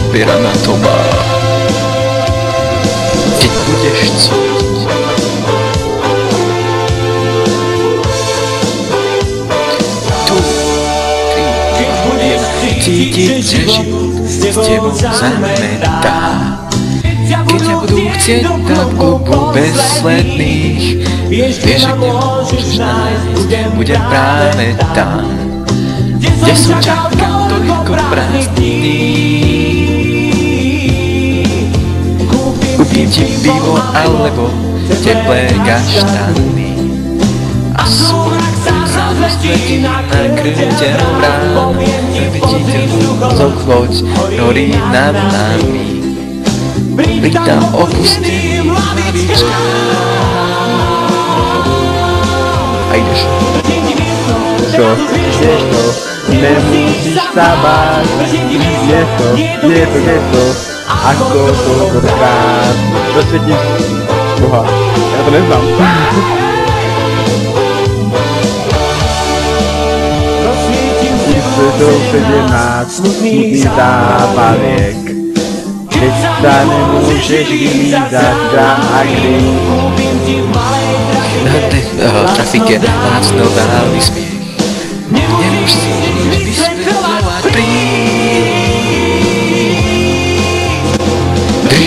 papiera na to má. Keď budeš cítiť, že život s tebou zametá. Keď ťa budú chcieť na klubu bezsledných, vieš, že nemôžeš nájsť, budem práve tam, kde som čakal toľko prázdniny. Kúpim ti pivo alebo teplé gaštany a smrť zamestí na krútenom rám. Viditeľ zochloď horí nad nami. Pridám opustí mladíčka. A ideš. Čo? Vieš to? Nemusíš sa báť. Nie je to. Ako toľkokrát rozsvietiš Boha. Ja to neznám. Do 17 smutný zábavek. Keď sa nemôžeš vylízať za agry. Na tej trafike lácno dávny smiech. Nemusíš vysvetľovať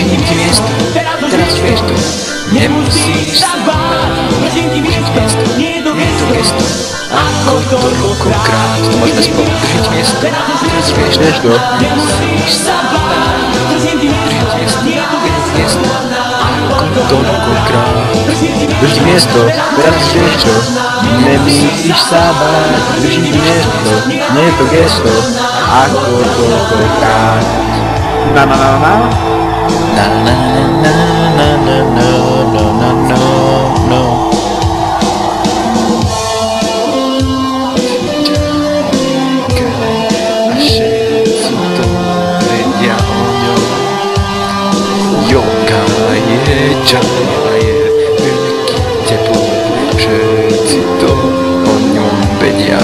držím ti miesto, teraz vieš to. Nemusíš sa báť, držím ti miesto, nie je to gesto. Ako toľkokrát, to môžeme spolu držiť miesto, teraz vieš to. Nemusíš sa báť, držím ti miesto, nie je to gesto. Ako toľkokrát, držiť miesto, teraz vieš čo? Nemusíš sa báť, držím ti miesto, nie je to gesto. Ako toľkokrát. Na. Na na na na na na na na na no. A všetci to vedia o ňom. Joka je čarná, je veľký teplo. Všetci to o ňom vedia.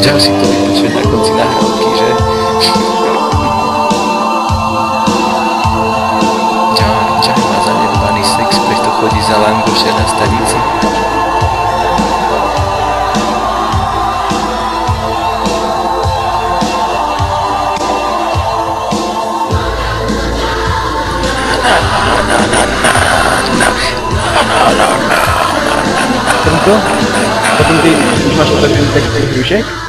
Ťa si to vypočuť na konci nahrávky, že? Chodí za langoše na stanici. Potom ty už máš otevřený text těch hrušek?